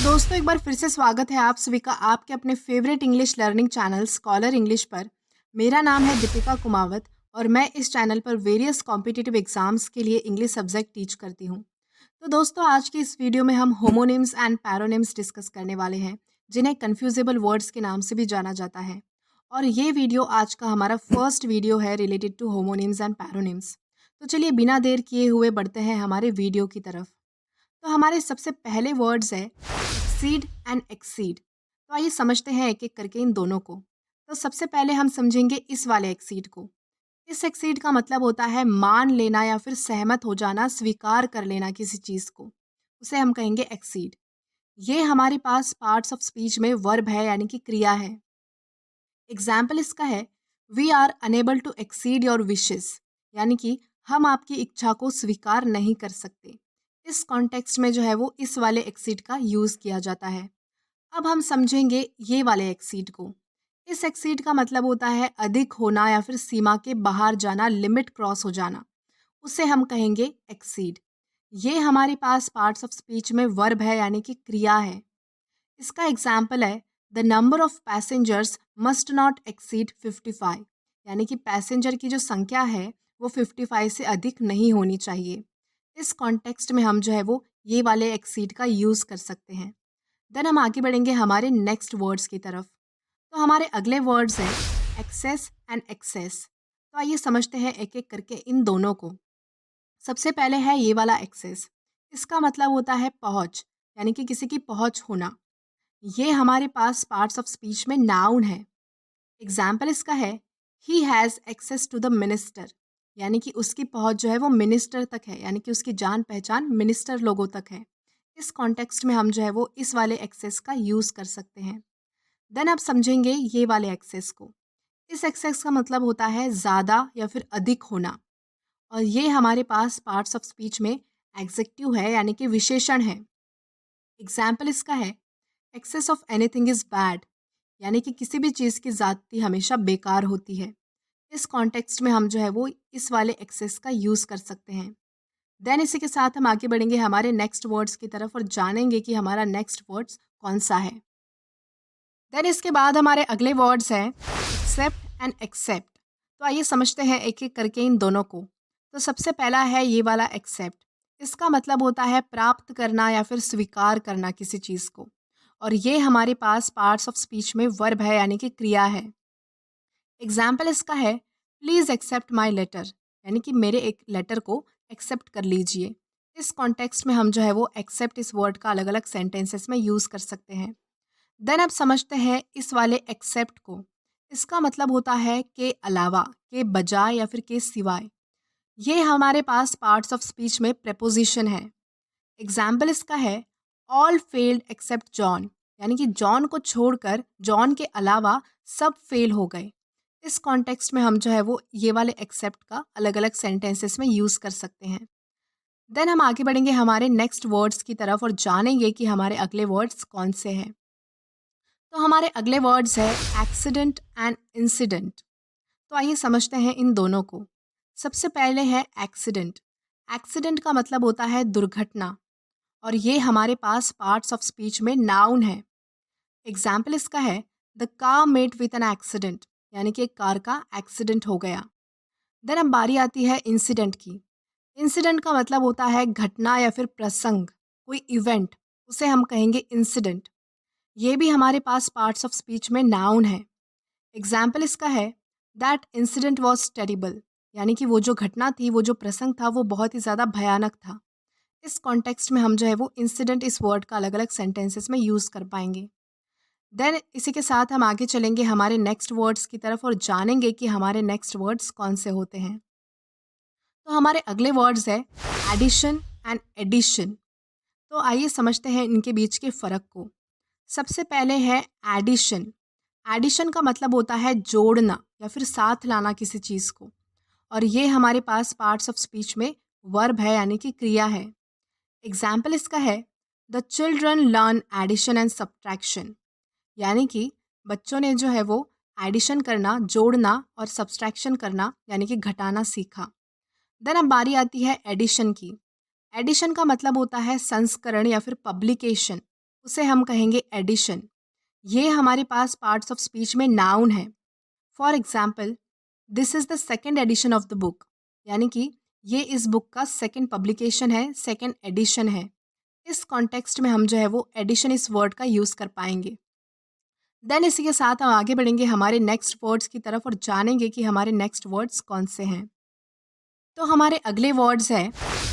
दोस्तों एक बार फिर से स्वागत है आप सभी का आपके अपने favourite English learning channel scholar English पर। मेरा नाम है दीपिका कुमावत और मैं इस चैनल पर वेरियस कॉम्पिटिटिव एग्जाम्स के लिए इंग्लिश सब्जेक्ट टीच करती हूँ। तो दोस्तों आज की इस वीडियो में हम होमोनिम्स एंड पैरोनिम्स डिस्कस करने वाले हैं, जिन्हें कन्फ्यूजेबल वर्ड्स के नाम से भी जाना जाता है। और ये वीडियो आज का हमारा फर्स्ट वीडियो है रिलेटेड टू होमोनिम्स एंड पैरोनिम्स। तो चलिए बिना देर किए हुए बढ़ते हैं हमारे वीडियो की तरफ। तो हमारे सबसे पहले वर्ड्स है एक्सीड एंड एक्सीड। तो आइए समझते हैं एक एक करके इन दोनों को। तो सबसे पहले हम समझेंगे इस वाले एक्सीड को। इस एक्सीड का मतलब होता है मान लेना या फिर सहमत हो जाना, स्वीकार कर लेना किसी चीज़ को, उसे हम कहेंगे एक्सीड। ये हमारे पास पार्ट्स ऑफ स्पीच में वर्ब है यानी कि क्रिया है। एग्जाम्पल इसका है we are unable to exceed your wishes, यानी कि हम आपकी इच्छा को स्वीकार नहीं कर सकते। इस कॉन्टेक्स्ट में जो है वो इस वाले एक्सीड का यूज़ किया जाता है। अब हम समझेंगे ये वाले एक्सीड को। इस एक्सीड का मतलब होता है अधिक होना या फिर सीमा के बाहर जाना, लिमिट क्रॉस हो जाना, उसे हम कहेंगे एक्सीड। ये हमारे पास पार्ट्स ऑफ स्पीच में वर्ब है यानी कि क्रिया है। इसका एग्जाम्पल है the number of passengers must not exceed 55, यानी कि पैसेंजर की जो संख्या है वो 55 से अधिक नहीं होनी चाहिए। इस कॉन्टेक्स्ट में हम जो है वो ये वाले एक्सीड का यूज़ कर सकते हैं। देन हम आगे बढ़ेंगे हमारे नेक्स्ट वर्ड्स की तरफ। तो हमारे अगले वर्ड्स हैं एक्सेस एंड एक्सेस। तो आइए समझते हैं एक एक करके इन दोनों को। सबसे पहले है ये वाला एक्सेस। इसका मतलब होता है पहुंच, यानी कि किसी की पहुंच होना। ये हमारे पास पार्ट्स ऑफ स्पीच में नाउन है। एग्जाम्पल इसका है he has access to the minister, यानी कि उसकी पहुंच जो है वो मिनिस्टर तक है, यानी कि उसकी जान पहचान मिनिस्टर लोगों तक है। इस कॉन्टेक्स्ट में हम जो है वो इस वाले एक्सेस का यूज़ कर सकते हैं। देन आप समझेंगे ये वाले एक्सेस को। इस एक्सेस का मतलब होता है ज़्यादा या फिर अधिक होना, और ये हमारे पास पार्ट्स ऑफ स्पीच में एग्जेक्टिव है यानी कि विशेषण है। एग्जाम्पल इसका है excess of anything is bad, यानी कि किसी भी चीज़ की ज़्यादती हमेशा बेकार होती है। इस कॉन्टेक्स्ट में हम जो है वो इस वाले एक्सेस का यूज़ कर सकते हैं। देन इसी के साथ हम आगे बढ़ेंगे हमारे नेक्स्ट वर्ड्स की तरफ और जानेंगे कि हमारा नेक्स्ट वर्ड्स कौन सा है। देन इसके बाद हमारे अगले वर्ड्स हैं एक्सेप्ट एंड एक्सेप्ट। तो आइए समझते हैं एक एक करके इन दोनों को। तो सबसे पहला है ये वाला एक्सेप्ट। इसका मतलब होता है प्राप्त करना या फिर स्वीकार करना किसी चीज़ को, और ये हमारे पास पार्ट्स ऑफ स्पीच में वर्ब है यानी कि क्रिया है। एग्जाम्पल इसका है प्लीज़ एक्सेप्ट माई लेटर, यानी कि मेरे एक लेटर को एक्सेप्ट कर लीजिए। इस कॉन्टेक्स्ट में हम जो है वो एक्सेप्ट इस वर्ड का अलग अलग सेंटेंसेस में यूज़ कर सकते हैं। देन अब समझते हैं इस वाले एक्सेप्ट को। इसका मतलब होता है के अलावा, के बजाय या फिर के सिवाय। ये हमारे पास पार्ट्स ऑफ स्पीच में प्रेपोजिशन है। एग्जाम्पल इसका है ऑल फेल्ड एक्सेप्ट जॉन, यानी कि जॉन को छोड़कर, जॉन के अलावा सब फेल हो गए। इस कॉन्टेक्स्ट में हम जो है वो ये वाले एक्सेप्ट का अलग अलग सेंटेंसेस में यूज़ कर सकते हैं। देन हम आगे बढ़ेंगे हमारे नेक्स्ट वर्ड्स की तरफ और जानेंगे कि हमारे अगले वर्ड्स कौन से हैं। तो हमारे अगले वर्ड्स है एक्सीडेंट एंड इंसिडेंट। तो आइए समझते हैं इन दोनों को। सबसे पहले है एक्सीडेंट। एक्सीडेंट का मतलब होता है दुर्घटना, और ये हमारे पास पार्ट्स ऑफ स्पीच में नाउन है। एग्जाम्पल इसका है the car met with an accident, यानी कि एक कार का एक्सीडेंट हो गया। देन अब बारी आती है इंसिडेंट की। इंसिडेंट का मतलब होता है घटना या फिर प्रसंग, कोई इवेंट, उसे हम कहेंगे इंसिडेंट। ये भी हमारे पास पार्ट्स ऑफ स्पीच में नाउन है। एग्जाम्पल इसका है दैट इंसिडेंट वॉज टेरिबल, यानी कि वो जो घटना थी, वो जो प्रसंग था, वो बहुत ही ज़्यादा भयानक था। इस कॉन्टेक्स्ट में हम जो है वो इंसिडेंट इस वर्ड का अलग अलग सेंटेंसेस में यूज़ कर पाएंगे। देन इसी के साथ हम आगे चलेंगे हमारे नेक्स्ट वर्ड्स की तरफ और जानेंगे कि हमारे नेक्स्ट वर्ड्स कौन से होते हैं। तो हमारे अगले वर्ड्स है एडिशन एंड एडिशन। तो आइए समझते हैं इनके बीच के फ़र्क को। सबसे पहले है एडिशन। एडिशन का मतलब होता है जोड़ना या फिर साथ लाना किसी चीज़ को, और ये हमारे पास पार्ट्स ऑफ स्पीच में वर्ब है यानी कि क्रिया है। एग्जाम्पल इसका है the children learn addition and subtraction, यानी कि बच्चों ने जो है वो एडिशन करना, जोड़ना, और सब्ट्रैक्शन करना यानी कि घटाना सीखा। देन अब बारी आती है एडिशन की। एडिशन का मतलब होता है संस्करण या फिर पब्लिकेशन, उसे हम कहेंगे एडिशन। ये हमारे पास पार्ट्स ऑफ स्पीच में नाउन है। For example, this is the second edition of the book, यानी कि ये इस बुक का सेकेंड पब्लिकेशन है, सेकेंड एडिशन है। इस कॉन्टेक्स्ट में हम जो है वो एडिशन इस वर्ड का यूज़ कर पाएंगे। देन इसी के साथ हम आगे बढ़ेंगे हमारे नेक्स्ट वर्ड्स की तरफ और जानेंगे कि हमारे नेक्स्ट वर्ड्स कौन से हैं। तो हमारे अगले वर्ड्स हैं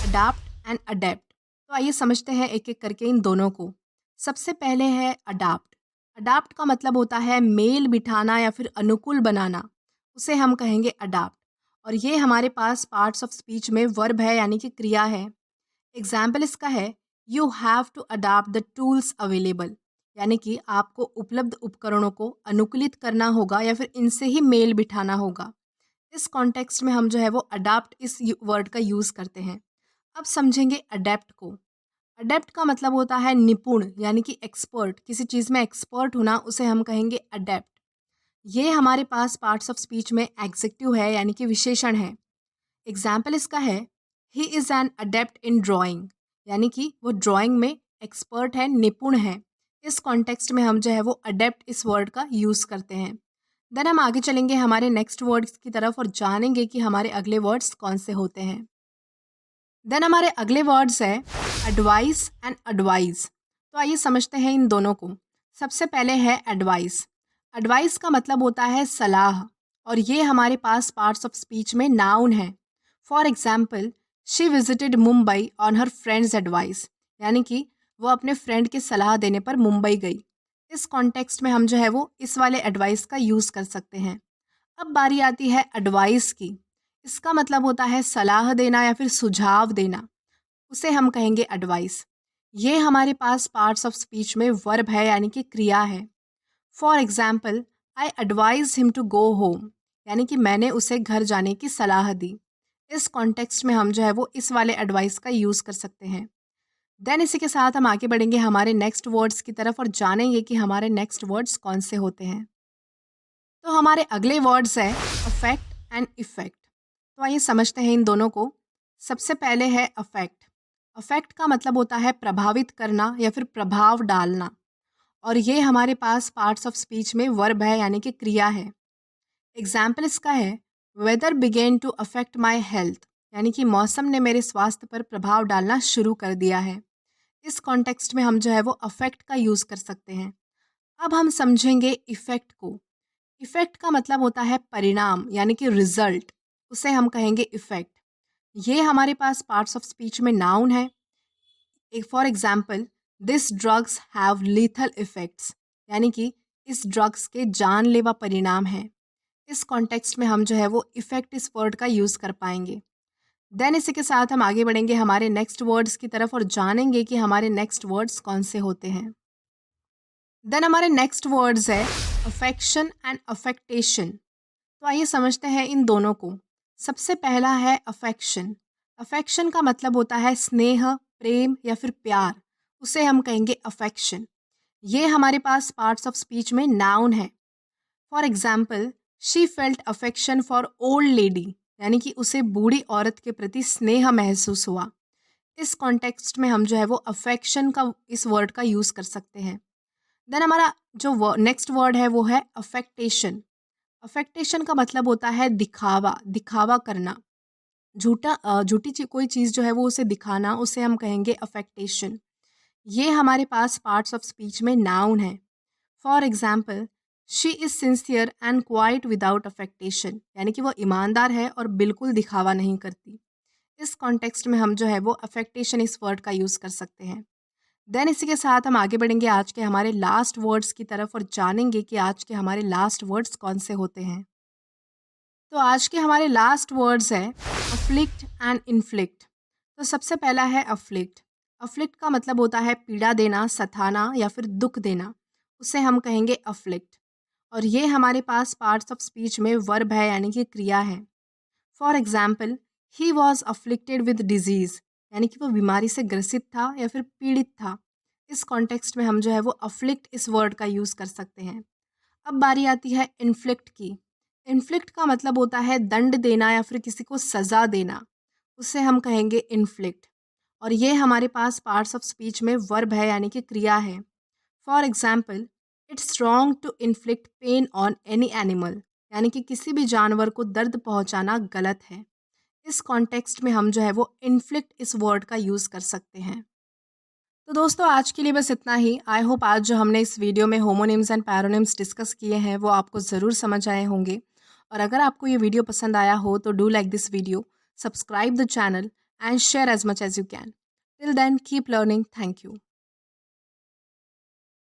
अडाप्ट एंड अडेप्ट। तो आइए समझते हैं एक एक करके इन दोनों को। सबसे पहले है अडाप्ट। अडाप्ट का मतलब होता है मेल बिठाना या फिर अनुकूल बनाना, उसे हम कहेंगे अडाप्ट। और ये हमारे पास पार्ट्स ऑफ स्पीच में वर्ब है, यानी कि क्रिया है। एग्जाम्पल इसका है you have to adapt the tools available, यानी कि आपको उपलब्ध उपकरणों को अनुकूलित करना होगा या फिर इनसे ही मेल बिठाना होगा। इस कॉन्टेक्स्ट में हम जो है वो अडाप्ट इस वर्ड का यूज़ करते हैं। अब समझेंगे अडेप्ट को। अडेप्ट का मतलब होता है निपुण, यानी कि एक्सपर्ट, किसी चीज़ में एक्सपर्ट होना, उसे हम कहेंगे अडेप्ट। ये हमारे पास पार्ट्स ऑफ स्पीच में एग्जेक्टिव है, यानी कि विशेषण है। एग्जाम्पल इसका है he is an adapt in drawing, यानी कि वो ड्राइंग में एक्सपर्ट है, निपुण है। इस कॉन्टेक्स्ट में हम जो है वो अडेप्ट इस वर्ड का यूज़ करते हैं। देन हम आगे चलेंगे हमारे नेक्स्ट वर्ड्स की तरफ और जानेंगे कि हमारे अगले वर्ड्स कौन से होते हैं। देन हमारे अगले वर्ड्स है एडवाइस एंड एडवाइज। तो आइए समझते हैं इन दोनों को। सबसे पहले है एडवाइस। एडवाइस का मतलब होता है सलाह, और ये हमारे पास पार्ट्स ऑफ स्पीच में नाउन है। For example, she visited Mumbai on her friends advice, यानी कि वो अपने फ्रेंड की सलाह देने पर मुंबई गई। इस कॉन्टेक्स्ट में हम जो है वो इस वाले एडवाइस का यूज़ कर सकते हैं। अब बारी आती है एडवाइस की। इसका मतलब होता है सलाह देना या फिर सुझाव देना, उसे हम कहेंगे एडवाइस। ये हमारे पास पार्ट्स ऑफ स्पीच में वर्ब है, यानी कि क्रिया है। For example, I advise him to go home, यानी कि मैंने उसे घर जाने की सलाह दी। इस कॉन्टेक्स्ट में हम जो है वो इस वाले एडवाइस का यूज़ कर सकते हैं। देन इसी के साथ हम आगे बढ़ेंगे हमारे नेक्स्ट वर्ड्स की तरफ और जानेंगे कि हमारे नेक्स्ट वर्ड्स कौन से होते हैं। तो हमारे अगले वर्ड्स है अफेक्ट एंड इफेक्ट। तो आइए समझते हैं इन दोनों को। सबसे पहले है अफेक्ट। अफेक्ट का मतलब होता है प्रभावित करना या फिर प्रभाव डालना, और ये हमारे पास पार्ट्स ऑफ स्पीच में वर्ब है, यानी कि क्रिया है। एग्जाम्पल इसका है weather began to affect my health, यानी कि मौसम ने मेरे स्वास्थ्य पर प्रभाव डालना शुरू कर दिया है। इस कॉन्टेक्स्ट में हम जो है वो अफेक्ट का यूज़ कर सकते हैं। अब हम समझेंगे इफ़ेक्ट को। इफ़ेक्ट का मतलब होता है परिणाम, यानी कि रिजल्ट, उसे हम कहेंगे इफ़ेक्ट। ये हमारे पास पार्ट्स ऑफ स्पीच में नाउन है। For example, this drugs have lethal effects, यानी कि इस ड्रग्स के जानलेवा परिणाम हैं। इस कॉन्टेक्स्ट में हम जो है वो इफ़ेक्ट इस वर्ड का यूज़ कर पाएंगे। देन इसी के साथ हम आगे बढ़ेंगे हमारे नेक्स्ट वर्ड्स की तरफ और जानेंगे कि हमारे नेक्स्ट वर्ड्स कौन से होते हैं। देन हमारे नेक्स्ट वर्ड्स है अफेक्शन एंड अफेक्टेशन। तो आइए समझते हैं इन दोनों को। सबसे पहला है अफेक्शन। अफेक्शन का मतलब होता है स्नेह, प्रेम या फिर प्यार, उसे हम कहेंगे अफेक्शन। ये हमारे पास पार्ट्स ऑफ स्पीच में नाउन है। For example, she felt affection for old lady, यानी कि उसे बूढ़ी औरत के प्रति स्नेह महसूस हुआ। इस कॉन्टेक्स्ट में हम जो है वो अफेक्शन का इस वर्ड का यूज़ कर सकते हैं। देन हमारा जो नेक्स्ट वर्ड है वो है अफेक्टेशन। अफेक्टेशन का मतलब होता है दिखावा, दिखावा करना, कोई चीज़ जो है वो उसे दिखाना, उसे हम कहेंगे अफेक्टेशन। ये हमारे पास पार्ट्स ऑफ स्पीच में नाउन है। For example, she is sincere and quite without affectation, यानी कि वो ईमानदार है और बिल्कुल दिखावा नहीं करती। इस कॉन्टेक्स्ट में हम जो है वो अफेक्टेशन इस वर्ड का यूज़ कर सकते हैं। देन इसी के साथ हम आगे बढ़ेंगे आज के हमारे लास्ट वर्ड्स की तरफ और जानेंगे कि आज के हमारे लास्ट वर्ड्स कौन से होते हैं। तो आज के हमारे लास्ट वर्ड्स है अफ्लिक्ट एंड इन्फ्लिक्ट। तो सबसे पहला है अफ्लिक्ट। अफ्लिक्ट का मतलब होता है पीड़ा देना, सताना या फिर दुख देना, उसे हम कहेंगे अफ्लिक्ट। और ये हमारे पास पार्ट्स ऑफ स्पीच में वर्ब है, यानी कि क्रिया है। For example, he was afflicted with disease, यानी कि वो बीमारी से ग्रसित था या फिर पीड़ित था। इस कॉन्टेक्स्ट में हम जो है वो अफ्लिक्ट इस वर्ड का यूज़ कर सकते हैं। अब बारी आती है इन्फ्लिक्ट की। इन्फ्लिक्ट का मतलब होता है दंड देना या फिर किसी को सज़ा देना, उसे हम कहेंगे इन्फ्लिक्ट। और ये हमारे पास पार्ट्स ऑफ स्पीच में वर्ब है, यानी कि क्रिया है। For example, it's wrong to inflict pain on any animal, यानी कि किसी भी जानवर को दर्द पहुंचाना गलत है। इस कॉन्टेक्स्ट में हम जो है वो इन्फ्लिक्ट इस वर्ड का यूज़ कर सकते हैं। तो दोस्तों आज के लिए बस इतना ही। आई होप आज जो हमने इस वीडियो में होमोनिम्स एंड पैरोनिम्स डिस्कस किए हैं वो आपको ज़रूर समझ आए होंगे। और अगर आपको ये वीडियो पसंद आया हो तो do like this video, subscribe the channel and share as much as you can. Till then keep learning. Thank you.